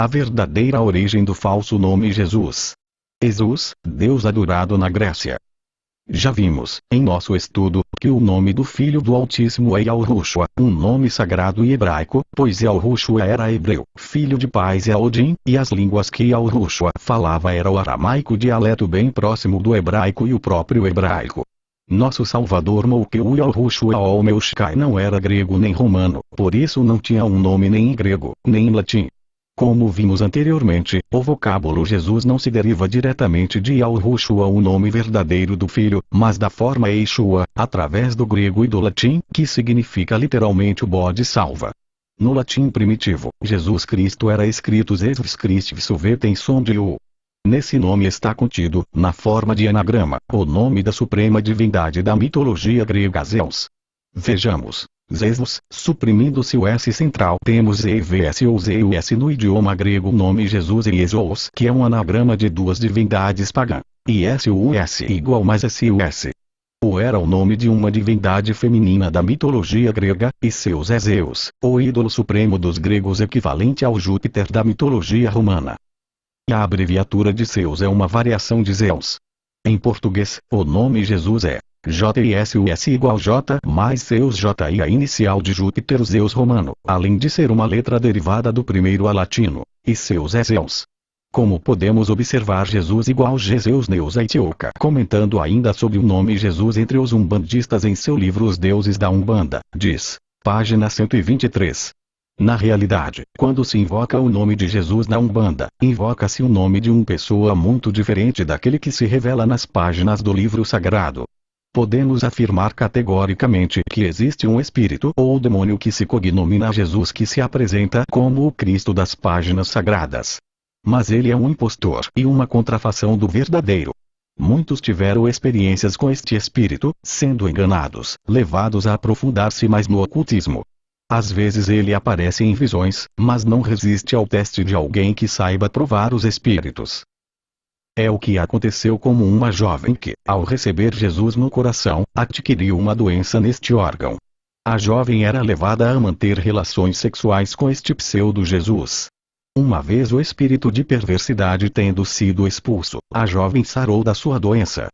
A verdadeira origem do falso nome Jesus. Jesus, Deus adorado na Grécia. Já vimos, em nosso estudo, que o nome do Filho do Altíssimo é Yahushua, um nome sagrado e hebraico, pois Yahushua era hebreu, filho de pais Yaodim, e as línguas que Yahushua falava era o aramaico, dialeto bem próximo do hebraico e o próprio hebraico. Nosso Salvador Mouqueu Yahushua Olmeushkai não era grego nem romano, por isso não tinha um nome nem em grego, nem em latim. Como vimos anteriormente, o vocábulo Jesus não se deriva diretamente de Yahushua, o nome verdadeiro do Filho, mas da forma Yeshua, através do grego e do latim, que significa literalmente o bode salva. No latim primitivo, Jesus Cristo era escrito Jesus Christus Suvetem Sondiu. Nesse nome está contido, na forma de anagrama, o nome da suprema divindade da mitologia grega Zeus. Vejamos. Zeus, suprimindo-se o S central, temos EVS ou Zeus no idioma grego, o nome Jesus e Jesus, que é um anagrama de duas divindades pagãs, e SUS igual mais SUS. O era o nome de uma divindade feminina da mitologia grega, e Zeus é Zeus, o ídolo supremo dos gregos, equivalente ao Júpiter da mitologia romana. E a abreviatura de Zeus é uma variação de Zeus. Em português, o nome Jesus é JSUS igual J mais Zeus J, e a inicial de Júpiter, o Zeus romano, além de ser uma letra derivada do primeiro a latino, e Zeus é Zeus. Como podemos observar, Jesus igual Zeus Neus Aitioca, comentando ainda sobre o nome Jesus entre os umbandistas em seu livro Os Deuses da Umbanda, diz, página 123. Na realidade, quando se invoca o nome de Jesus na Umbanda, invoca-se o nome de uma pessoa muito diferente daquele que se revela nas páginas do livro sagrado. Podemos afirmar categoricamente que existe um espírito ou demônio que se cognomina Jesus, que se apresenta como o Cristo das páginas sagradas. Mas ele é um impostor e uma contrafação do verdadeiro. Muitos tiveram experiências com este espírito, sendo enganados, levados a aprofundar-se mais no ocultismo. Às vezes ele aparece em visões, mas não resiste ao teste de alguém que saiba provar os espíritos. É o que aconteceu com uma jovem que, ao receber Jesus no coração, adquiriu uma doença neste órgão. A jovem era levada a manter relações sexuais com este pseudo-Jesus. Uma vez o espírito de perversidade tendo sido expulso, a jovem sarou da sua doença.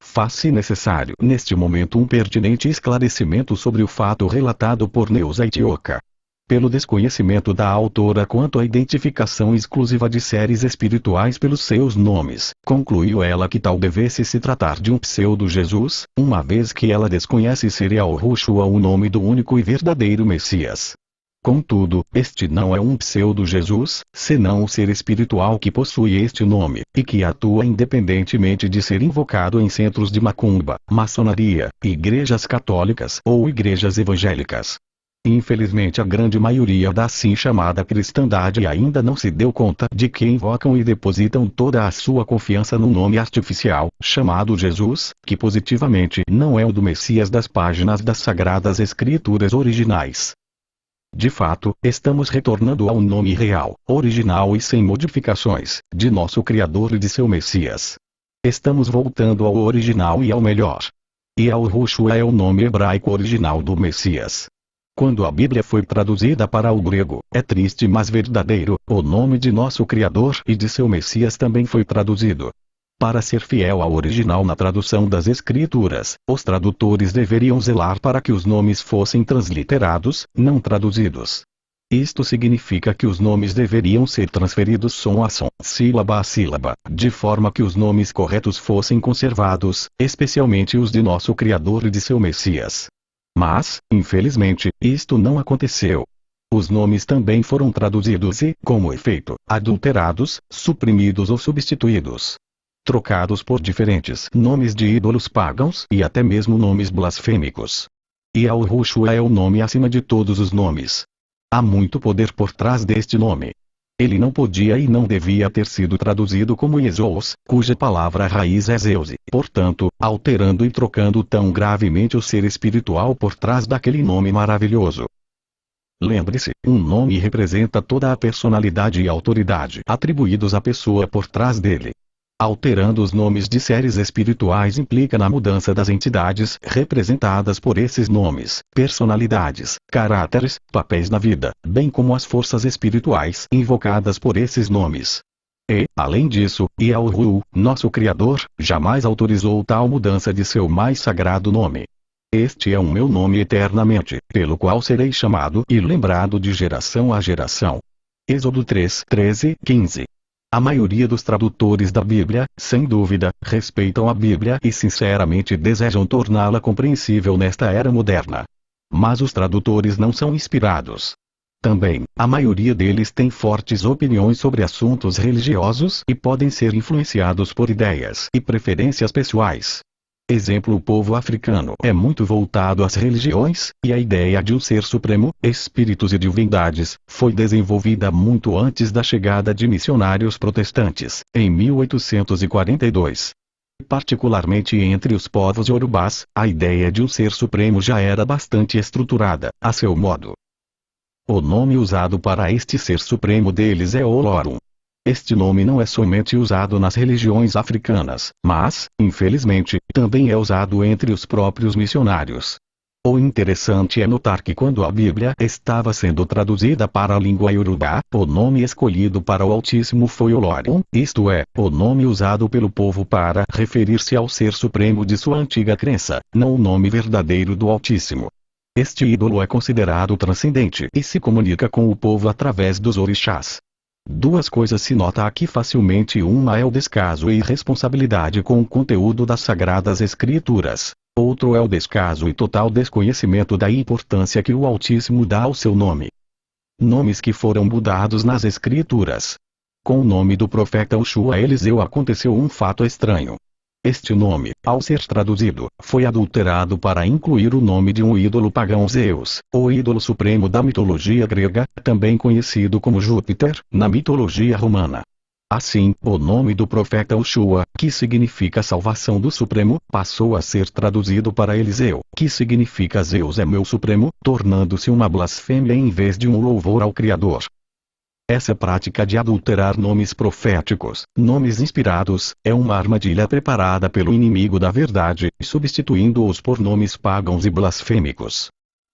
Faz-se necessário neste momento um pertinente esclarecimento sobre o fato relatado por Neus Aitioca. Pelo desconhecimento da autora quanto à identificação exclusiva de seres espirituais pelos seus nomes, concluiu ela que tal devesse se tratar de um pseudo-Jesus, uma vez que ela desconhece ser Yahushua o nome do único e verdadeiro Messias. Contudo, este não é um pseudo-Jesus, senão o ser espiritual que possui este nome, e que atua independentemente de ser invocado em centros de macumba, maçonaria, igrejas católicas ou igrejas evangélicas. Infelizmente a grande maioria da assim chamada cristandade ainda não se deu conta de que invocam e depositam toda a sua confiança no nome artificial, chamado Jesus, que positivamente não é o do Messias das páginas das Sagradas Escrituras originais. De fato, estamos retornando ao nome real, original e sem modificações, de nosso Criador e de seu Messias. Estamos voltando ao original e ao melhor. E Yahushua é o nome hebraico original do Messias. Quando a Bíblia foi traduzida para o grego, é triste mas verdadeiro, o nome de nosso Criador e de seu Messias também foi traduzido. Para ser fiel ao original na tradução das Escrituras, os tradutores deveriam zelar para que os nomes fossem transliterados, não traduzidos. Isto significa que os nomes deveriam ser transferidos som a som, sílaba a sílaba, de forma que os nomes corretos fossem conservados, especialmente os de nosso Criador e de seu Messias. Mas, infelizmente, isto não aconteceu. Os nomes também foram traduzidos e, como efeito, adulterados, suprimidos ou substituídos. Trocados por diferentes nomes de ídolos pagãos e até mesmo nomes blasfêmicos. E Yahushua é o nome acima de todos os nomes. Há muito poder por trás deste nome. Ele não podia e não devia ter sido traduzido como Jesus, cuja palavra raiz é Zeus, portanto, alterando e trocando tão gravemente o ser espiritual por trás daquele nome maravilhoso. Lembre-se, um nome representa toda a personalidade e autoridade atribuídos à pessoa por trás dele. Alterando os nomes de seres espirituais implica na mudança das entidades representadas por esses nomes, personalidades, caráteres, papéis na vida, bem como as forças espirituais invocadas por esses nomes. E, além disso, Yahweh, nosso Criador, jamais autorizou tal mudança de seu mais sagrado nome. Este é o meu nome eternamente, pelo qual serei chamado e lembrado de geração a geração. Êxodo 3, 13, 15. A maioria dos tradutores da Bíblia, sem dúvida, respeitam a Bíblia e sinceramente desejam torná-la compreensível nesta era moderna. Mas os tradutores não são inspirados. Também, a maioria deles tem fortes opiniões sobre assuntos religiosos e podem ser influenciados por ideias e preferências pessoais. Exemplo: o povo africano é muito voltado às religiões, e a ideia de um ser supremo, espíritos e divindades, foi desenvolvida muito antes da chegada de missionários protestantes, em 1842. Particularmente entre os povos iorubás, a ideia de um ser supremo já era bastante estruturada, a seu modo. O nome usado para este ser supremo deles é Olorum. Este nome não é somente usado nas religiões africanas, mas, infelizmente, também é usado entre os próprios missionários. O interessante é notar que quando a Bíblia estava sendo traduzida para a língua iorubá, o nome escolhido para o Altíssimo foi Olorum, isto é, o nome usado pelo povo para referir-se ao ser supremo de sua antiga crença, não o nome verdadeiro do Altíssimo. Este ídolo é considerado transcendente e se comunica com o povo através dos orixás. Duas coisas se nota aqui facilmente: uma é o descaso e irresponsabilidade com o conteúdo das Sagradas Escrituras. Outro é o descaso e total desconhecimento da importância que o Altíssimo dá ao seu nome. Nomes que foram mudados nas Escrituras. Com o nome do profeta Ushua Eliseu aconteceu um fato estranho. Este nome, ao ser traduzido, foi adulterado para incluir o nome de um ídolo pagão, Zeus, o ídolo supremo da mitologia grega, também conhecido como Júpiter, na mitologia romana. Assim, o nome do profeta Ushua, que significa salvação do Supremo, passou a ser traduzido para Eliseu, que significa Zeus é meu Supremo, tornando-se uma blasfêmia em vez de um louvor ao Criador. Essa prática de adulterar nomes proféticos, nomes inspirados, é uma armadilha preparada pelo inimigo da verdade, substituindo-os por nomes pagãos e blasfêmicos.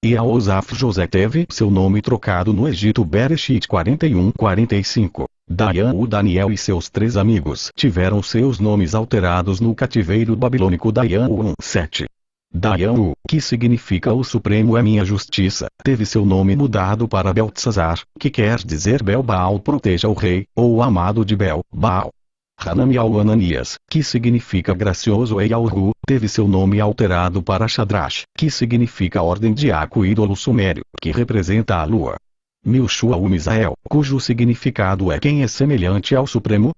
Iahosaf José teve seu nome trocado no Egito. Bereshit 41:45. Daniel e seus 3 amigos tiveram seus nomes alterados no cativeiro babilônico. Daniel 1:7. Daniel, que significa o Supremo é minha justiça, teve seu nome mudado para Beltesazar, que quer dizer Bel-Baal proteja o rei, ou o amado de Bel-Baal. Hananiel Ananias, que significa gracioso Yahweh, teve seu nome alterado para Shadrach, que significa ordem de Aco, ídolo sumério, que representa a lua. Milshua Misael, cujo significado é quem é semelhante ao Supremo,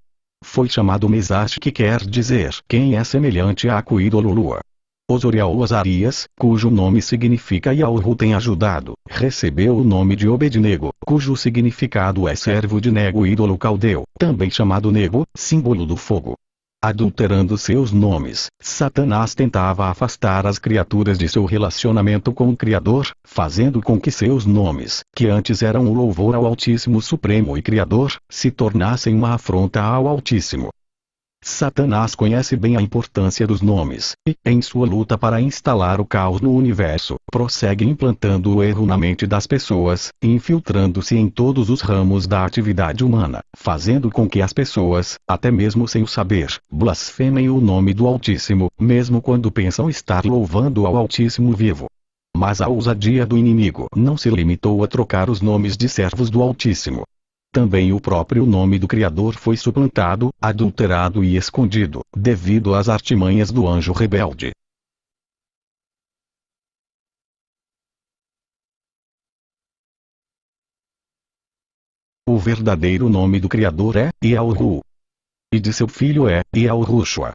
foi chamado Mesaste, que quer dizer quem é semelhante a Aco, ídolo lua. Osoriel Azarias, cujo nome significa Yahweh tem ajudado, recebeu o nome de Obednego, cujo significado é servo de Nego, ídolo caldeu, também chamado Nego, símbolo do fogo. Adulterando seus nomes, Satanás tentava afastar as criaturas de seu relacionamento com o Criador, fazendo com que seus nomes, que antes eram o louvor ao Altíssimo Supremo e Criador, se tornassem uma afronta ao Altíssimo. Satanás conhece bem a importância dos nomes, e, em sua luta para instalar o caos no universo, prossegue implantando o erro na mente das pessoas, infiltrando-se em todos os ramos da atividade humana, fazendo com que as pessoas, até mesmo sem o saber, blasfemem o nome do Altíssimo, mesmo quando pensam estar louvando ao Altíssimo vivo. Mas a ousadia do inimigo não se limitou a trocar os nomes de servos do Altíssimo. Também o próprio nome do Criador foi suplantado, adulterado e escondido, devido às artimanhas do anjo rebelde. O verdadeiro nome do Criador é Yahweh. E de seu filho é Yahushua.